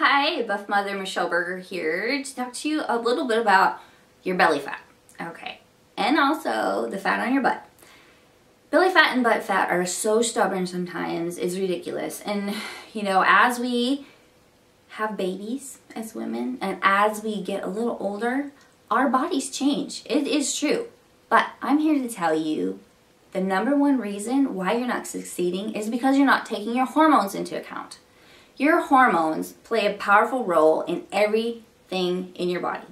Hi, Buff Mother Michelle Berger here to talk to you a little bit about your belly fat. Okay, and also the fat on your butt. Belly fat and butt fat are so stubborn sometimes, it's ridiculous. And you know, as we have babies as women and as we get a little older, our bodies change. It is true. But I'm here to tell you the number one reason why you're not succeeding is because you're not taking your hormones into account. Your hormones play a powerful role in everything in your body.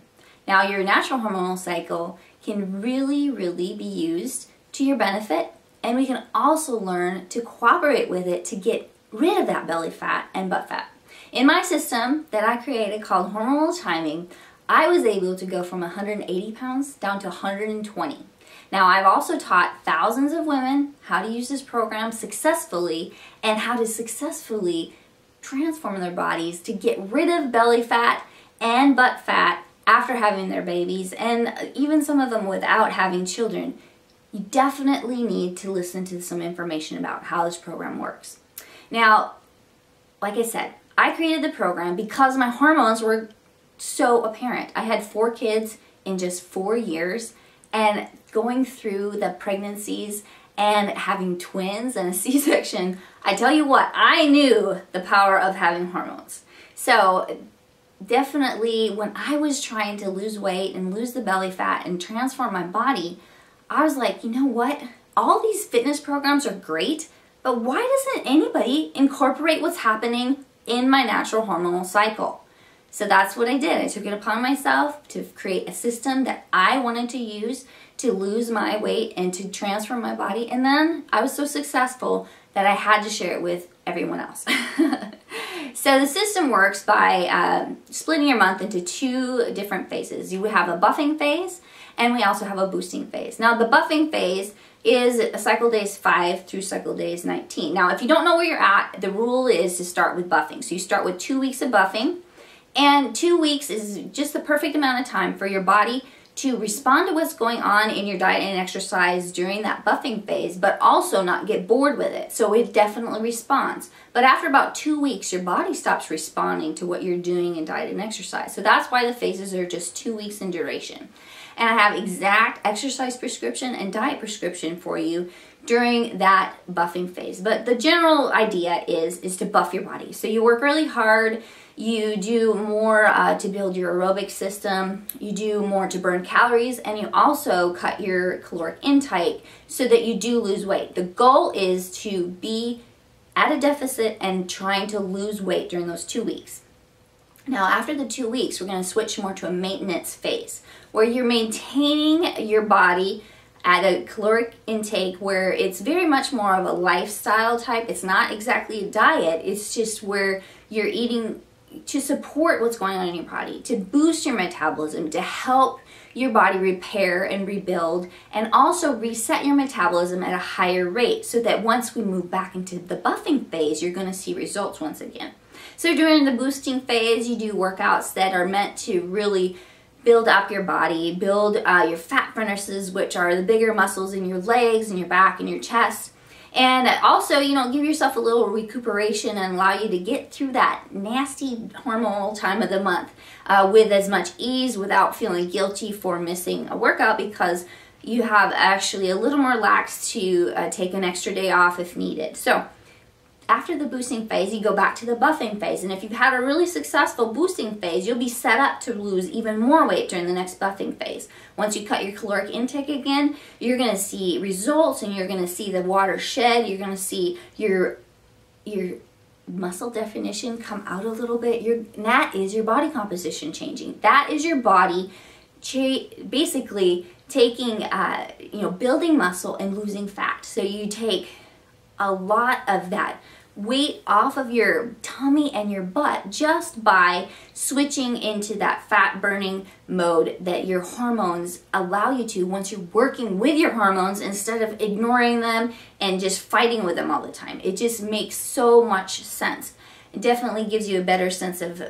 Now, your natural hormonal cycle can really be used to your benefit, and we can also learn to cooperate with it to get rid of that belly fat and butt fat. In my system that I created called Hormonal Timing, I was able to go from 180 pounds down to 120. Now, I've also taught thousands of women how to use this program successfully and how to successfully transform their bodies to get rid of belly fat and butt fat after having their babies, and even some of them without having children. You definitely need to listen to some information about how this program works. Now, like I said, I created the program because my hormones were so apparent. I had 4 kids in just 4 years, and going through the pregnancies and having twins and a C-section, I tell you what, I knew the power of having hormones. So definitely when I was trying to lose weight and lose the belly fat and transform my body, I was like, you know what? All these fitness programs are great, but why doesn't anybody incorporate what's happening in my natural hormonal cycle? So that's what I did. I took it upon myself to create a system that I wanted to use to lose my weight and to transform my body. And then I was so successful that I had to share it with everyone else. So the system works by splitting your month into 2 different phases. You would have a buffing phase, and we also have a boosting phase. Now, the buffing phase is cycle days 5 through cycle days 19. Now, if you don't know where you're at, the rule is to start with buffing. So you start with 2 weeks of buffing, and 2 weeks is just the perfect amount of time for your body to respond to what's going on in your diet and exercise during that buffing phase, but also not get bored with it. So it definitely responds. But after about 2 weeks, your body stops responding to what you're doing in diet and exercise. So that's why the phases are just 2 weeks in duration. And I have exact exercise prescription and diet prescription for you during that buffing phase. But the general idea is to buff your body. So you work really hard, you do more to build your aerobic system, you do more to burn calories, and you also cut your caloric intake so that you do lose weight. The goal is to be at a deficit and trying to lose weight during those 2 weeks. Now, after the 2 weeks, we're going to switch more to a maintenance phase where you're maintaining your body at a caloric intake where it's very much more of a lifestyle type. It's not exactly a diet. It's just where you're eating to support what's going on in your body, to boost your metabolism, to help your body repair and rebuild, and also reset your metabolism at a higher rate so that once we move back into the buffing phase, you're going to see results once again. So during the boosting phase, you do workouts that are meant to really build up your body, build your fat furnaces, which are the bigger muscles in your legs and your back and your chest. And also, you know, give yourself a little recuperation and allow you to get through that nasty hormonal time of the month with as much ease without feeling guilty for missing a workout, because you have actually a little more lax to take an extra day off if needed. So after the boosting phase, you go back to the buffing phase. And if you've had a really successful boosting phase, you'll be set up to lose even more weight during the next buffing phase. Once you cut your caloric intake again, you're going to see results, and you're going to see the water shed. You're going to see your muscle definition come out a little bit. That is your body composition changing. That is your body basically taking, building muscle and losing fat. So you take a lot of that weight off of your tummy and your butt just by switching into that fat burning mode that your hormones allow you to once you're working with your hormones instead of ignoring them and just fighting with them all the time. It just makes so much sense. It definitely gives you a better sense of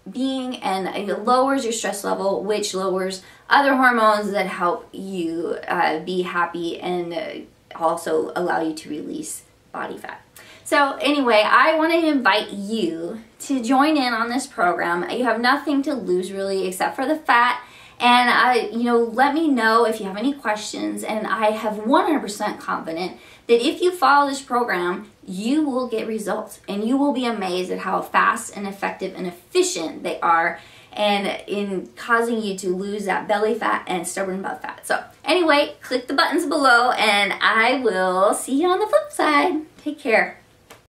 being, and it lowers your stress level, which lowers other hormones that help you be happy and also allow you to release body fat. So anyway, I want to invite you to join in on this program. You have nothing to lose really except for the fat. And let me know if you have any questions, and I have 100% confident that if you follow this program, you will get results, and you will be amazed at how fast and effective and efficient they are, and in causing you to lose that belly fat and stubborn butt fat. So anyway, click the buttons below, and I will see you on the flip side. Take care.